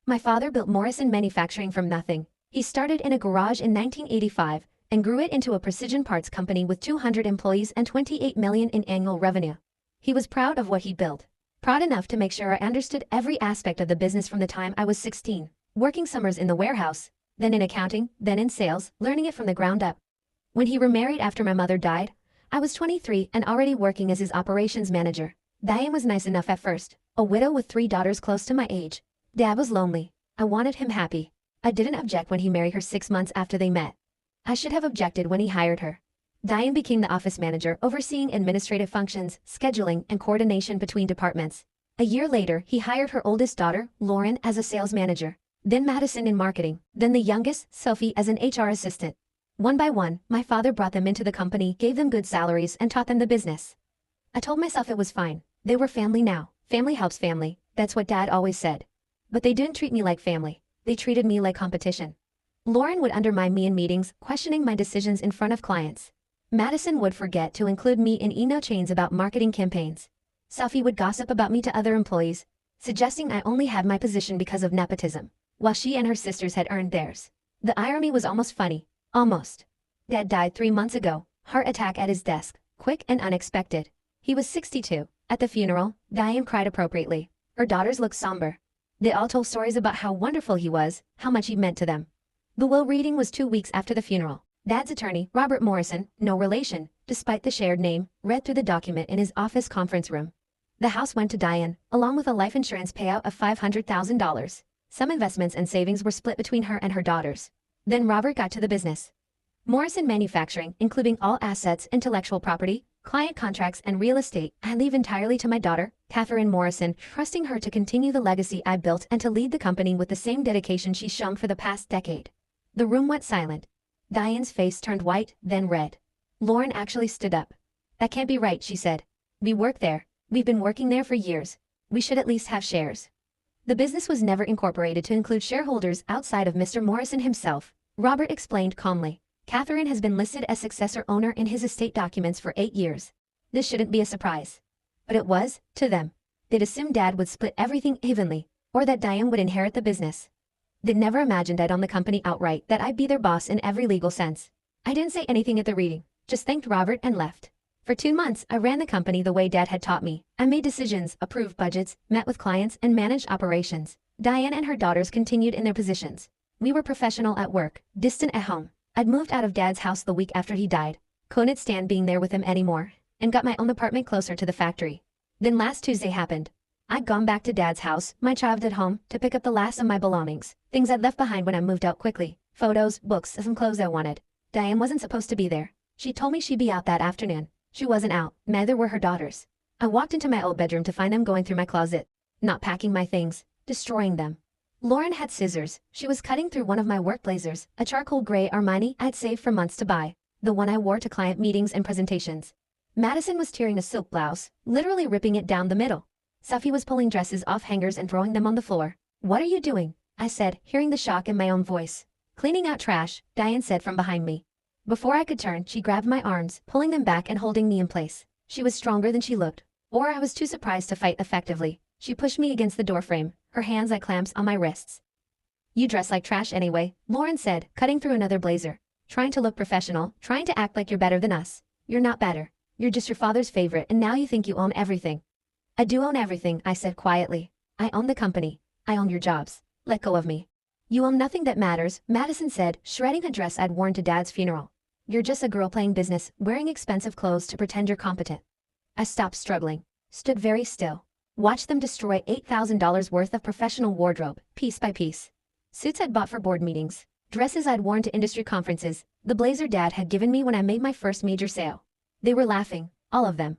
My father built Morrison Manufacturing from nothing. He started in a garage in 1985 and grew it into a precision parts company with 200 employees and $28 million in annual revenue. He was proud of what he built. Proud enough to make sure I understood every aspect of the business from the time I was 16, working summers in the warehouse, then in accounting, then in sales, learning it from the ground up. When he remarried after my mother died, I was 23 and already working as his operations manager. Diane was nice enough at first, a widow with 3 daughters close to my age. Dad was lonely. I wanted him happy. I didn't object when he married her 6 months after they met. I should have objected when he hired her. Diane became the office manager, overseeing administrative functions, scheduling, and coordination between departments. A year later, he hired her oldest daughter, Lauren, as a sales manager, then Madison in marketing, then the youngest, Sophie, as an HR assistant. One by one, my father brought them into the company, gave them good salaries, and taught them the business. I told myself it was fine. They were family now. Family helps family. That's what Dad always said. But they didn't treat me like family. They treated me like competition. Lauren would undermine me in meetings, questioning my decisions in front of clients. Madison would forget to include me in email chains about marketing campaigns. Sophie would gossip about me to other employees, suggesting I only had my position because of nepotism, while she and her sisters had earned theirs. The irony was almost funny. Almost. Dad died 3 months ago, heart attack at his desk, quick and unexpected. He was 62. At the funeral, Diane cried appropriately. Her daughters looked somber. They all told stories about how wonderful he was, how much he meant to them. The will reading was 2 weeks after the funeral. Dad's attorney, Robert Morrison, no relation, despite the shared name, read through the document in his office conference room. The house went to Diane, along with a life insurance payout of $500,000. Some investments and savings were split between her and her daughters. Then Robert got to the business. Morrison Manufacturing, including all assets, intellectual property, client contracts, and real estate, I leave entirely to my daughter, Catherine Morrison, trusting her to continue the legacy I built and to lead the company with the same dedication she's shown for the past decade. The room went silent. Diane's face turned white, then red. Lauren actually stood up. "That can't be right," she said. "We work there. We've been working there for years. We should at least have shares." The business was never incorporated to include shareholders outside of Mr. Morrison himself, Robert explained calmly. Catherine has been listed as successor owner in his estate documents for 8 years. This shouldn't be a surprise. But it was, to them. They'd assumed Dad would split everything evenly, or that Diane would inherit the business. They'd never imagined I'd own the company outright, that I'd be their boss in every legal sense. I didn't say anything at the reading, just thanked Robert and left. For 2 months, I ran the company the way Dad had taught me. I made decisions, approved budgets, met with clients, and managed operations. Diane and her daughters continued in their positions. We were professional at work, distant at home. I'd moved out of Dad's house the week after he died. Couldn't stand being there with him anymore, and got my own apartment closer to the factory. Then last Tuesday happened. I'd gone back to Dad's house, my childhood home, to pick up the last of my belongings, things I'd left behind when I moved out quickly, photos, books, some clothes I wanted. Diane wasn't supposed to be there. She told me she'd be out that afternoon. She wasn't out, neither were her daughters. I walked into my old bedroom to find them going through my closet, not packing my things, destroying them. Lauren had scissors. She was cutting through one of my work blazers, a charcoal gray Armani I'd saved for months to buy, the one I wore to client meetings and presentations. Madison was tearing a silk blouse, literally ripping it down the middle. Sophie was pulling dresses off hangers and throwing them on the floor. "What are you doing?" I said, hearing the shock in my own voice. "Cleaning out trash," Diane said from behind me. Before I could turn, she grabbed my arms, pulling them back and holding me in place. She was stronger than she looked, or I was too surprised to fight effectively. She pushed me against the doorframe, her hands like clamps on my wrists. "You dress like trash anyway," Lauren said, cutting through another blazer. "Trying to look professional, trying to act like you're better than us. You're not better. You're just your father's favorite, and now you think you own everything." "I do own everything," I said quietly. "I own the company. I own your jobs. Let go of me." "You own nothing that matters," Madison said, shredding a dress I'd worn to Dad's funeral. "You're just a girl playing business, wearing expensive clothes to pretend you're competent." I stopped struggling, stood very still, watched them destroy $8,000 worth of professional wardrobe, piece by piece. Suits I'd bought for board meetings, dresses I'd worn to industry conferences, the blazer Dad had given me when I made my first major sale. They were laughing, all of them.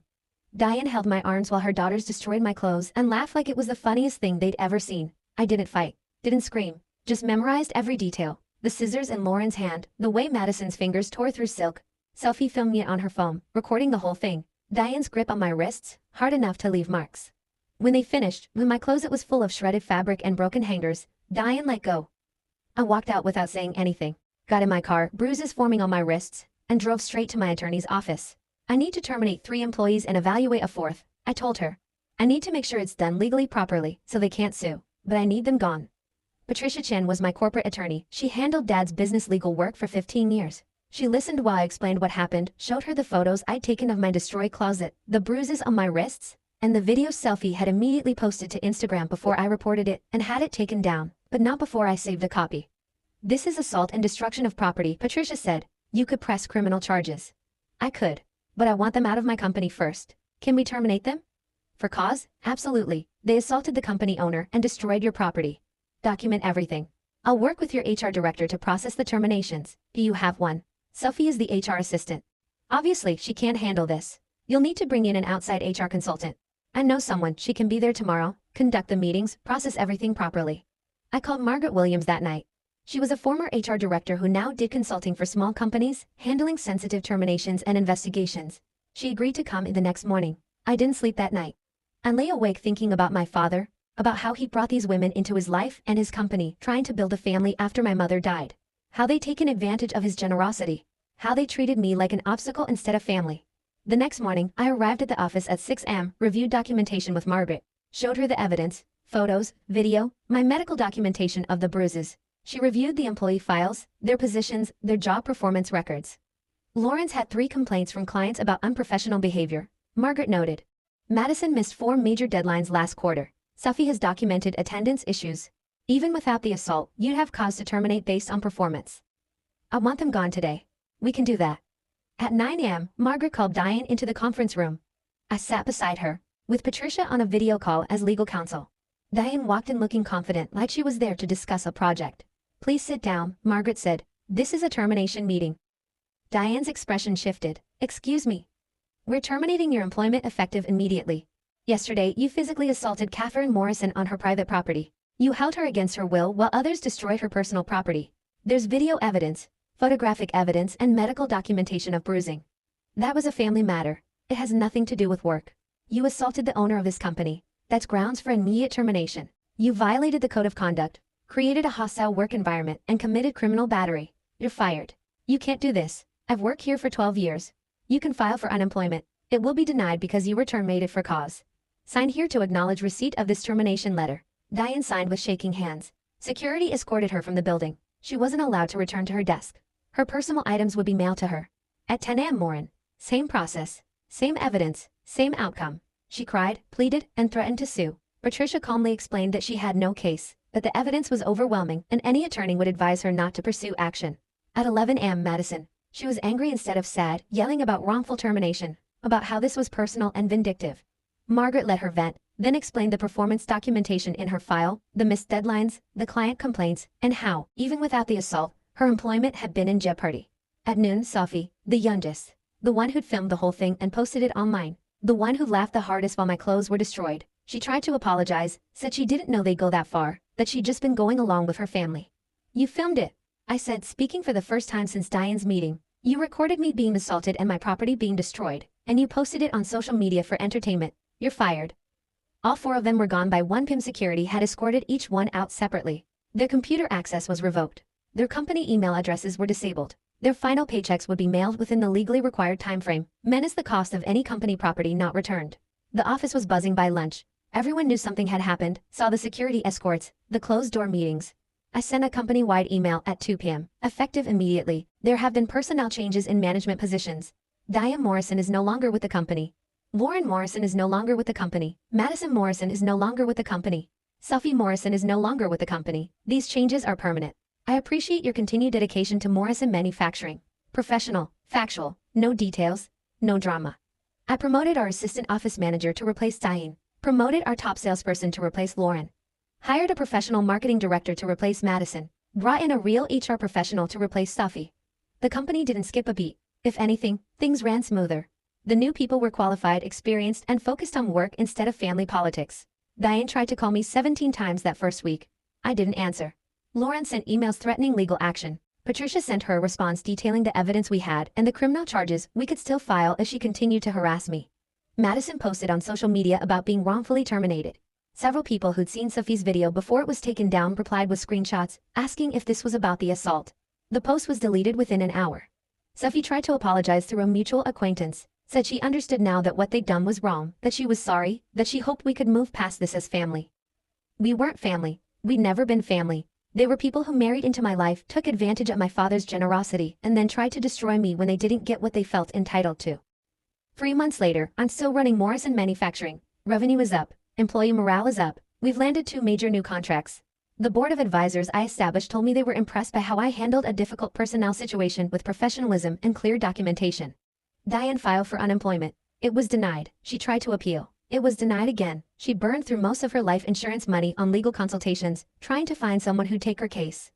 Diane held my arms while her daughters destroyed my clothes and laughed like it was the funniest thing they'd ever seen. I didn't fight, didn't scream, just memorized every detail. The scissors in Lauren's hand, the way Madison's fingers tore through silk. Sophie filmed me on her phone, recording the whole thing. Diane's grip on my wrists, hard enough to leave marks. When they finished, when my closet was full of shredded fabric and broken hangers, Diane let go. I walked out without saying anything, got in my car, bruises forming on my wrists, and drove straight to my attorney's office. "I need to terminate 3 employees and evaluate a 4th, I told her. "I need to make sure it's done legally properly, so they can't sue, but I need them gone." Patricia Chen was my corporate attorney. She handled Dad's business legal work for 15 years. She listened while I explained what happened, showed her the photos I'd taken of my destroyed closet, the bruises on my wrists, and the video selfie had immediately posted to Instagram before I reported it and had it taken down, but not before I saved a copy. This is assault and destruction of property, Patricia said. You could press criminal charges. I could. But I want them out of my company first. Can we terminate them? For cause? Absolutely. They assaulted the company owner and destroyed your property. Document everything. I'll work with your HR director to process the terminations. Do you have one? Sophie is the HR assistant. Obviously, she can't handle this. You'll need to bring in an outside HR consultant. I know someone. She can be there tomorrow, conduct the meetings, process everything properly. I called Margaret Williams that night. She was a former HR director who now did consulting for small companies, handling sensitive terminations and investigations. She agreed to come in the next morning. I didn't sleep that night. I lay awake thinking about my father, about how he brought these women into his life and his company, trying to build a family after my mother died. How they'd taken advantage of his generosity. How they treated me like an obstacle instead of family. The next morning, I arrived at the office at 6 a.m., reviewed documentation with Margaret, showed her the evidence, photos, video, my medical documentation of the bruises. She reviewed the employee files, their positions, their job performance records. Lawrence had 3 complaints from clients about unprofessional behavior, Margaret noted. Madison missed 4 major deadlines last quarter. Sophie has documented attendance issues. Even without the assault, you'd have cause to terminate based on performance. I want them gone today. We can do that. At 9 a.m., Margaret called Diane into the conference room. I sat beside her, with Patricia on a video call as legal counsel. Diane walked in looking confident, like she was there to discuss a project. Please sit down, Margaret said. This is a termination meeting. Diane's expression shifted. Excuse me. We're terminating your employment effective immediately. Yesterday, you physically assaulted Catherine Morrison on her private property. You held her against her will while others destroyed her personal property. There's video evidence, photographic evidence, and medical documentation of bruising. That was a family matter. It has nothing to do with work. You assaulted the owner of this company. That's grounds for immediate termination. You violated the code of conduct, created a hostile work environment, and committed criminal battery. You're fired. You can't do this. I've worked here for 12 years. You can file for unemployment. It will be denied because you were terminated for cause. Sign here to acknowledge receipt of this termination letter. Diane signed with shaking hands. Security escorted her from the building. She wasn't allowed to return to her desk. Her personal items would be mailed to her. At 10 a.m. morning. Same process. Same evidence. Same outcome. She cried, pleaded, and threatened to sue. Patricia calmly explained that she had no case, that the evidence was overwhelming, and any attorney would advise her not to pursue action. At 11 a.m. Madison. She was angry instead of sad, yelling about wrongful termination, about how this was personal and vindictive. Margaret let her vent, then explained the performance documentation in her file, the missed deadlines, the client complaints, and how, even without the assault, her employment had been in jeopardy. At noon, Sophie, the youngest, the one who'd filmed the whole thing and posted it online, the one who laughed the hardest while my clothes were destroyed, she tried to apologize, said she didn't know they'd go that far, that she'd just been going along with her family. You filmed it, I said, speaking for the first time since Diane's meeting. You recorded me being assaulted and my property being destroyed, and you posted it on social media for entertainment. You're fired. All 4 of them were gone by 1 p.m. Security had escorted each one out separately. Their computer access was revoked. Their company email addresses were disabled. Their final paychecks would be mailed within the legally required timeframe, minus the cost of any company property not returned. The office was buzzing by lunch. Everyone knew something had happened, saw the security escorts, the closed-door meetings. I sent a company-wide email at 2 p.m., effective immediately. There have been personnel changes in management positions. Diane Morrison is no longer with the company. Lauren Morrison is no longer with the company. Madison Morrison is no longer with the company. Sophie Morrison is no longer with the company. These changes are permanent. I appreciate your continued dedication to Morrison Manufacturing. Professional, factual, no details, no drama. I promoted our assistant office manager to replace Diane. Promoted our top salesperson to replace Lauren. Hired a professional marketing director to replace Madison. Brought in a real HR professional to replace Sophie. The company didn't skip a beat. If anything, things ran smoother. The new people were qualified, experienced, and focused on work instead of family politics. Diane tried to call me 17 times that first week. I didn't answer. Lauren sent emails threatening legal action. Patricia sent her a response detailing the evidence we had and the criminal charges we could still file if she continued to harass me. Madison posted on social media about being wrongfully terminated. Several people who'd seen Sophie's video before it was taken down replied with screenshots, asking if this was about the assault. The post was deleted within an hour. Sophie tried to apologize through a mutual acquaintance, said she understood now that what they'd done was wrong, that she was sorry, that she hoped we could move past this as family. We weren't family. We'd never been family. They were people who married into my life, took advantage of my father's generosity, and then tried to destroy me when they didn't get what they felt entitled to. 3 months later, I'm still running Morrison Manufacturing. Revenue is up. Employee morale is up. We've landed 2 major new contracts. The board of advisors I established told me they were impressed by how I handled a difficult personnel situation with professionalism and clear documentation. Diane filed for unemployment. It was denied. She tried to appeal. It was denied again. She burned through most of her life insurance money on legal consultations, trying to find someone who'd take her case.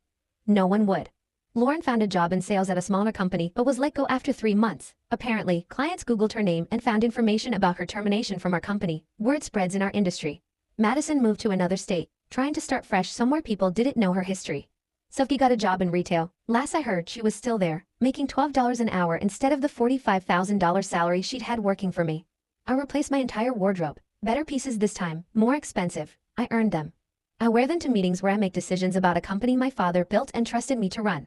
No one would. Lauren found a job in sales at a smaller company but was let go after 3 months. Apparently, clients Googled her name and found information about her termination from our company. Word spreads in our industry. Madison moved to another state, trying to start fresh somewhere people didn't know her history. Sophie got a job in retail. Last I heard, she was still there, making $12 an hour instead of the $45,000 salary she'd had working for me. I replaced my entire wardrobe. Better pieces this time, more expensive. I earned them. I wear them to meetings where I make decisions about a company my father built and trusted me to run.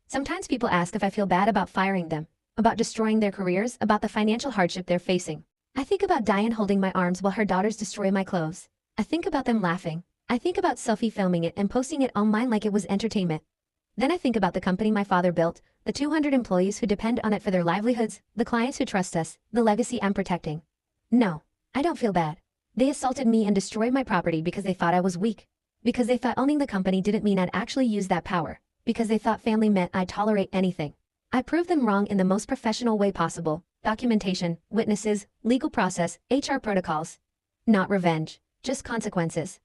Sometimes people ask if I feel bad about firing them, about destroying their careers, about the financial hardship they're facing. I think about Diane holding my arms while her daughters destroy my clothes. I think about them laughing. I think about Sophie filming it and posting it online like it was entertainment. Then I think about the company my father built, the 200 employees who depend on it for their livelihoods, the clients who trust us, the legacy I'm protecting. No, I don't feel bad. They assaulted me and destroyed my property because they thought I was weak. Because they thought owning the company didn't mean I'd actually use that power. Because they thought family meant I'd tolerate anything. I proved them wrong in the most professional way possible. Documentation, witnesses, legal process, HR protocols. Not revenge, just consequences.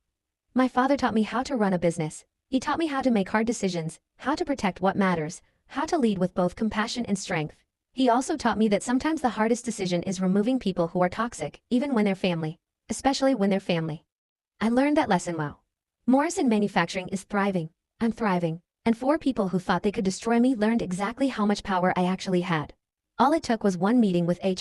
My father taught me how to run a business. He taught me how to make hard decisions, how to protect what matters, how to lead with both compassion and strength. He also taught me that sometimes the hardest decision is removing people who are toxic, even when they're family. Especially when they're family. I learned that lesson well. Morrison Manufacturing is thriving. I'm thriving. And 4 people who thought they could destroy me learned exactly how much power I actually had. All it took was one meeting with HR.